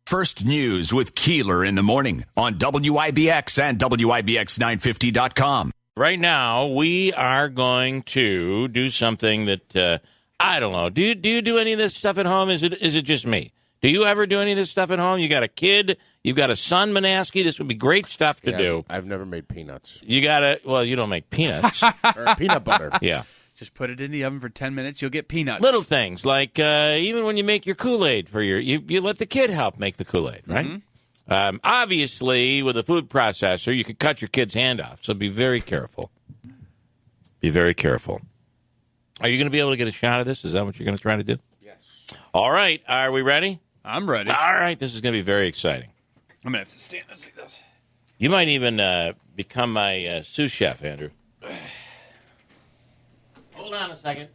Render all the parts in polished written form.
First News with Keeler in the morning on WIBX and WIBX950.com. Right now, we are going to do something that, I don't know. Do you do any of this stuff at home? Is it just me? Do you ever do any of this stuff at home? You got a kid, you've got a son, Monaski. This would be great stuff to do. I've never made peanuts. You don't make peanuts. Or peanut butter. Yeah. Just put it in the oven for 10 minutes, you'll get peanuts. Little things, like even when you make your Kool-Aid for you let the kid help make the Kool-Aid, right? Mm-hmm. Obviously, with a food processor, you could cut your kid's hand off, so be very careful. Be very careful. Are you going to be able to get a shot of this? Is that what you're going to try to do? Yes. All right. Are we ready? I'm ready. All right. This is going to be very exciting. I'm going to have to stand and see this. You might even become my sous chef, Andrew. Hold on a second.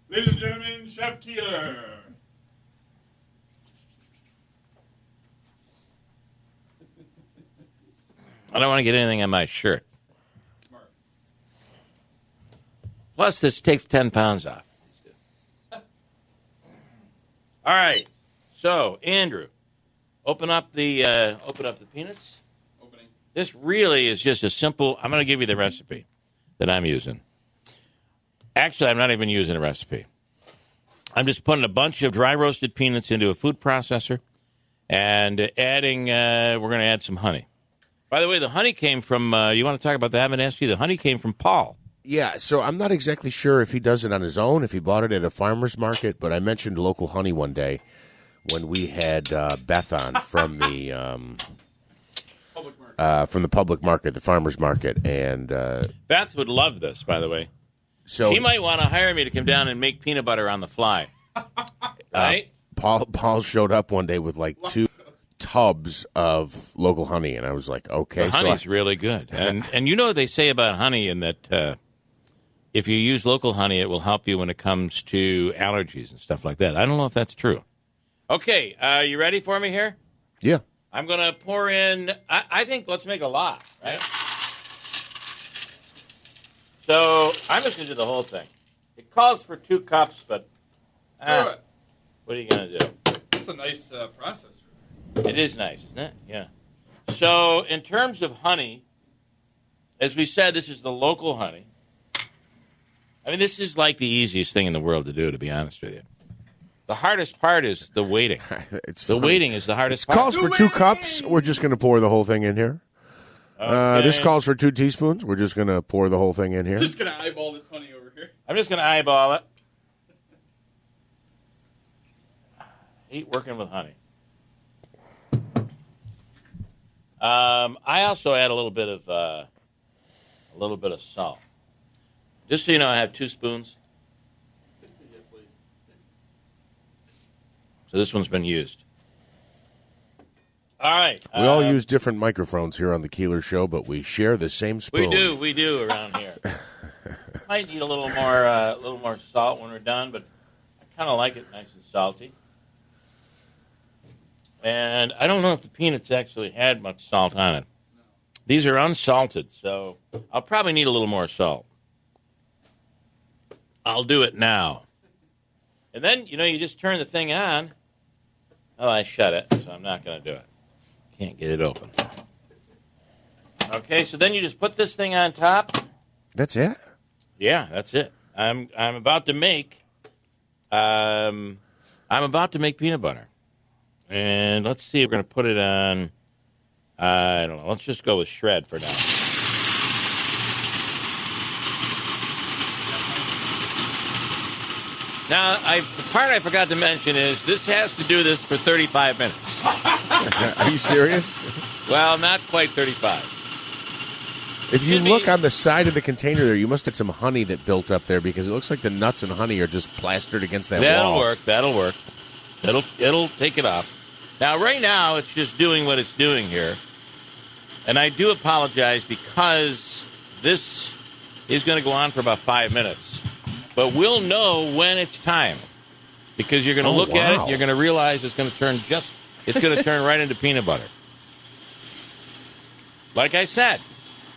Ladies and gentlemen, Chef Keeler. I don't want to get anything on my shirt. Smart. Plus, this takes 10 pounds off. All right. So, Andrew, open up the peanuts. Opening. This really is just a simple. I'm going to give you the recipe that I'm using. Actually, I'm not even using a recipe. I'm just putting a bunch of dry roasted peanuts into a food processor and adding. We're going to add some honey. By the way, the honey came from. You want to talk about that, Monaski? The honey came from Paul. Yeah, so I'm not exactly sure if he does it on his own, if he bought it at a farmer's market, but I mentioned local honey one day when we had Beth on from the public market, the farmer's market, and Beth would love this, by the way. So she might want to hire me to come down and make peanut butter on the fly. Right? Paul showed up one day with like 2 tubs of local honey, and I was like, okay. The honey's really good. And you know what they say about honey in that if you use local honey, it will help you when it comes to allergies and stuff like that. I don't know if that's true. Okay, you ready for me here? Yeah. I'm going to pour in, I think let's make a lot, right? So I'm just going to do the whole thing. It calls for 2 cups, but what are you going to do? That's a nice processor. It is nice, isn't it? Yeah. So in terms of honey, as we said, this is the local honey. I mean, this is like the easiest thing in the world to do, to be honest with you. The hardest part is the waiting. Waiting is the hardest part. Calls for 2 cups. We're just going to pour the whole thing in here. Okay. This calls for 2 teaspoons. We're just going to pour the whole thing in here. Just going to eyeball this honey over here. I'm just going to eyeball it. I hate working with honey. I also add a little bit of salt. Just so you know, I have 2 spoons. So this one's been used. All right. We all use different microphones here on the Keeler Show, but we share the same spoon. We do around here. Might need a little more salt when we're done, but I kind of like it nice and salty. And I don't know if the peanuts actually had much salt on it. These are unsalted, so I'll probably need a little more salt. I'll do it now. And then, you just turn the thing on. Oh, I shut it, so I'm not going to do it. Can't get it open. Okay, so then you just put this thing on top. That's it? Yeah, that's it. I'm about to make peanut butter. And let's see, we're going to put it on, I don't know, let's just go with shred for now. Now, the part I forgot to mention is this has to do this for 35 minutes. Are you serious? Well, not quite 35. If you look on the side of the container there, you must have some honey that built up there because it looks like the nuts and honey are just plastered against that wall. That'll work. It'll take it off. Now, right now, it's just doing what it's doing here. And I do apologize because this is going to go on for about 5 minutes. But we'll know when it's time because you're going to look at it. You're going to realize it's going to turn right into peanut butter. Like I said,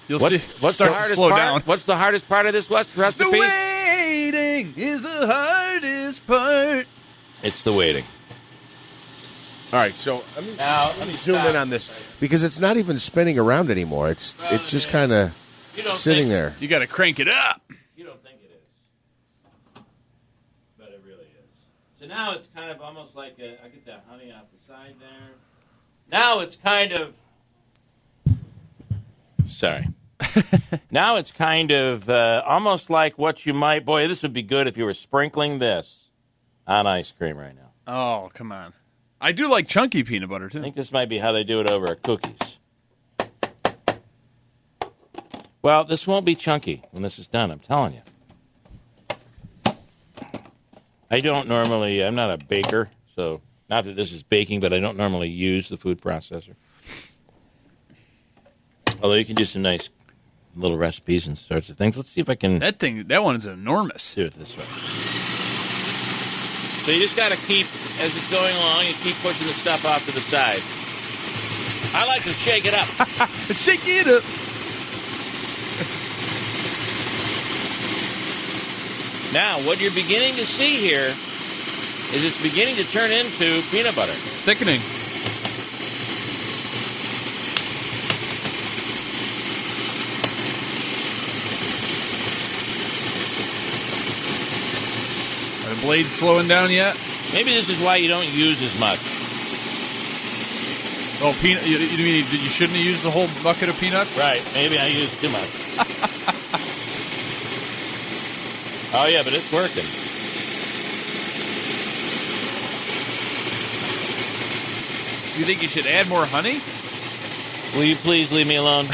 You'll see. What's the hardest slow part? down. What's the hardest part of this recipe? The waiting is the hardest part. It's the waiting. All right, so let me zoom stop. in on this because it's not even spinning around anymore. It's just kind of sitting there. You got to crank it up. You don't think it is, but it really is. So now it's kind of almost like I get that honey off the side there. Now it's kind of sorry. Now it's kind of almost like what you might. Boy, this would be good if you were sprinkling this on ice cream right now. Oh, come on. I do like chunky peanut butter, too. I think this might be how they do it over at cookies. Well, this won't be chunky when this is done, I'm telling you. I'm not a baker, so not that this is baking, but I don't normally use the food processor. Although you can do some nice little recipes and sorts of things. Let's see if I can That one is enormous. do it this way. So you just got to keep, as it's going along, you keep pushing the stuff off to the side. I like to shake it up. Shake it up. Now, what you're beginning to see here is it's beginning to turn into peanut butter. It's thickening. Are the blades slowing down yet? Maybe this is why you don't use as much. Oh, peanut! You mean you shouldn't have used the whole bucket of peanuts? Right. Maybe I use too much. Oh, yeah, but it's working. You think you should add more honey? Will you please leave me alone?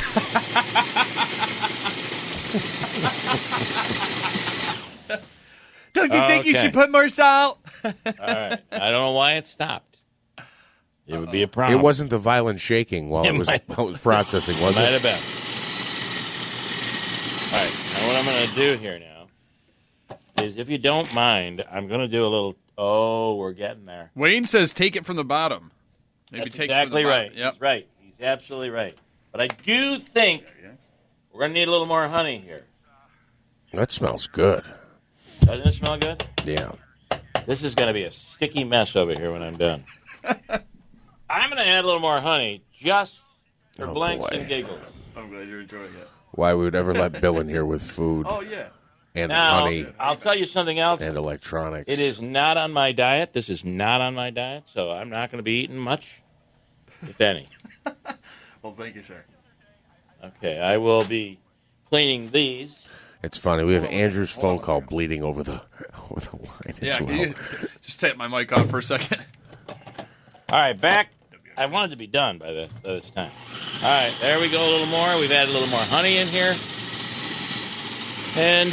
Don't you think you should put more salt? All right. I don't know why it stopped. It would be a problem. It wasn't the violent shaking while it was processing, was Might it? have been. All right. Now what I'm going to do here now is, if you don't mind, I'm going to do a little. Oh, we're getting there. Wayne says take it from the bottom. Maybe That's take exactly it from the right. bottom. Yep. He's right. He's absolutely right. But I do think we're going to need a little more honey here. That smells good. Doesn't it smell good? Yeah. This is going to be a sticky mess over here when I'm done. I'm going to add a little more honey just for blanks boy. and giggles. I'm glad you're enjoying it. Why we would ever let Bill in here with food Oh, yeah. and Now, honey I'll tell you something else. and electronics. It is not on my diet. This is not on my diet, so I'm not going to be eating much, if any. Well, thank you, sir. Okay, I will be cleaning these. It's funny. We have Andrew's phone call bleeding over the line Yeah, as can well. you just tap my mic off for a second? All right, back. I wanted to be done by this time. All right, there we go. A little more. We've added a little more honey in here. And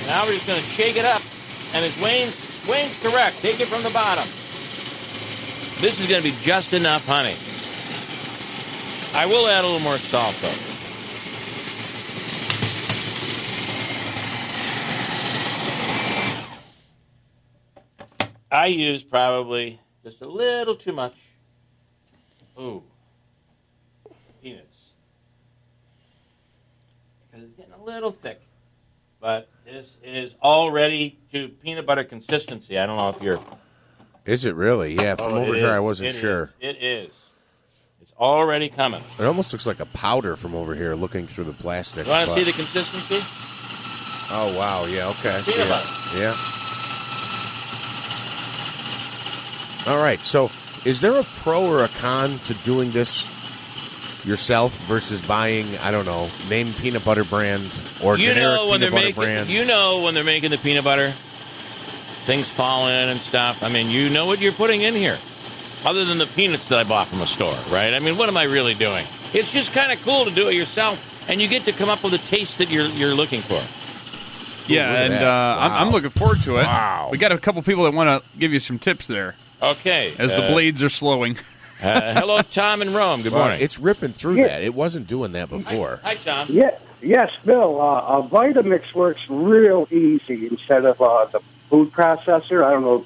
now we're just going to shake it up. And it's Wayne's correct. Take it from the bottom. This is going to be just enough honey. I will add a little more salt, though. I used probably just a little too much. Ooh. Peanuts. Because it's getting a little thick. But this is already to peanut butter consistency. I don't know if you're... Is it really? Yeah, from over here I wasn't sure. It is. It's already coming. It almost looks like a powder from over here looking through the plastic. You want to see the consistency? Oh, wow. Yeah, okay. I see Peanut it. butter. Yeah. All right. So is there a pro or a con to doing this yourself versus buying, I don't know, name peanut butter brand or generic peanut butter brand? You know when they're making the peanut butter, things fall in and stuff. I mean, you know what you're putting in here. Other than the peanuts that I bought from a store, right? I mean, what am I really doing? It's just kind of cool to do it yourself, and you get to come up with a taste that you're looking for. Yeah, look at and that. Wow. I'm looking forward to it. Wow. We got a couple people that want to give you some tips there Okay. as the blades are slowing. Hello, Tom in Rome. Good Well, morning. it's ripping through that. It wasn't doing that before. Hi, Tom. Yes, Bill. A Vitamix works real easy instead of the food processor. I don't know,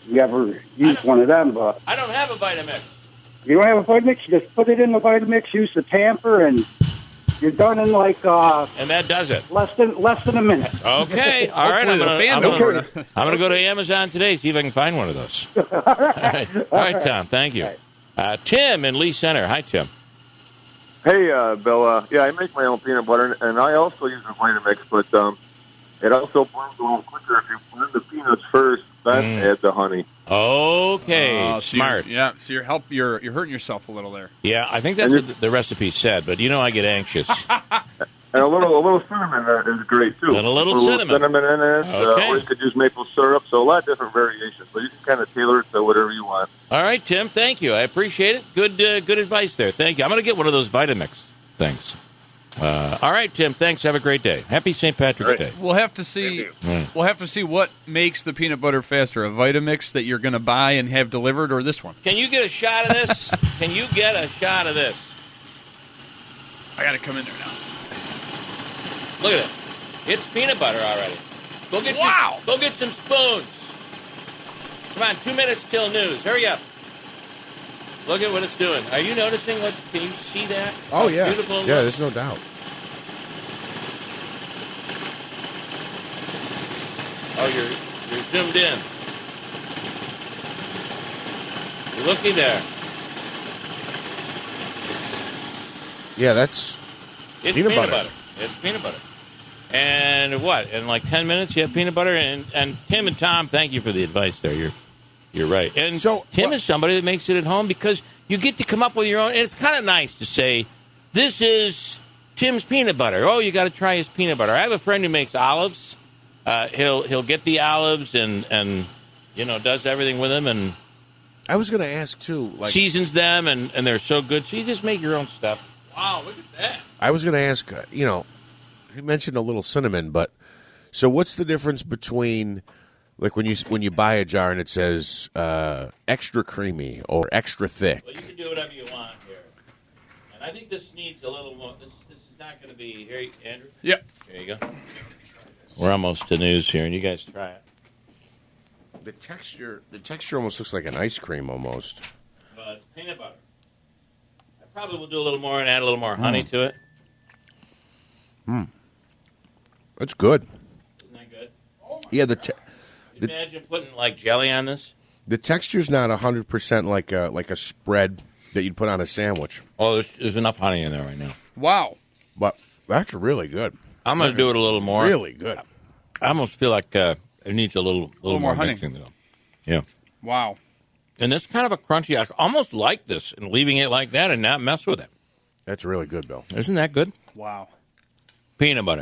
you ever use one of them, but I don't have a Vitamix. you don't have a Vitamix. Just put it in the Vitamix, use the tamper, and You're done in like And that does it. less than a minute. Okay. All right. I'm Hopefully going to go to Amazon today, see if I can find one of those. All right, Tom. Thank you. Tim in Lee Center. Hi, Tim. Hey, Bill. Yeah, I make my own peanut butter, and I also use a Vitamix, but it also burns a little quicker if you blend the peanuts first, then add the honey. Okay, smart. So you're hurting yourself a little there. Yeah, I think that's what the recipe said, but I get anxious. And a little cinnamon is great, too. And a little cinnamon. Cinnamon in it, Okay. or you could use maple syrup, so a lot of different variations. So you can kind of tailor it to whatever you want. All right, Tim, thank you. I appreciate it. Good advice there. Thank you. I'm going to get one of those Vitamix things. All right, Tim, thanks. Have a great day. Happy St. Patrick's Day. We'll have to see. We'll have to see what makes the peanut butter faster: a Vitamix that you're going to buy and have delivered, or this one. Can you get a shot of this? Can you get a shot of this? I got to come in there now. Look at it. It's peanut butter already. Go get some spoons. Come on, 2 minutes till news. Hurry up. Look at what it's doing. Are you noticing what? Can you see that? Oh, yeah. Beautiful. Yeah, there's no doubt. Oh, you're zoomed in. Looky there. Yeah, that's It's peanut butter. It's peanut butter. And what? In like 10 minutes, you have peanut butter. And Tim and Tom, thank you for the advice there. You're right. And So, Tim is somebody that makes it at home because you get to come up with your own. And it's kind of nice to say, this is Tim's peanut butter. Oh, you got to try his peanut butter. I have a friend who makes olives. He'll get the olives and does everything with them and I was going to ask, too. seasons them, and they're so good. So you just make your own stuff. Wow, look at that. I was going to ask, you mentioned a little cinnamon, but so what's the difference between, like, when you buy a jar and it says extra creamy or extra thick? Well, you can do whatever you want here. And I think this needs a little more. This is not going to be. Here, Andrew? Yep. Here you go. We're almost to news here, and you guys try it. The texture almost looks like an ice cream almost. But peanut butter. I probably will do a little more and add a little more honey to it. That's good. Isn't that good? Yeah, Imagine putting, like, jelly on this. the texture's not 100% like a spread that you'd put on a sandwich. Oh, there's enough honey in there right now. Wow. But that's really good. I'm going to do it a little more. Really good. I almost feel like it needs a little more honey. mixing, though. Yeah. Wow. And that's kind of a crunchy. I almost like this and leaving it like that and not mess with it. That's really good, Bill. Isn't that good? Wow. Peanut butter.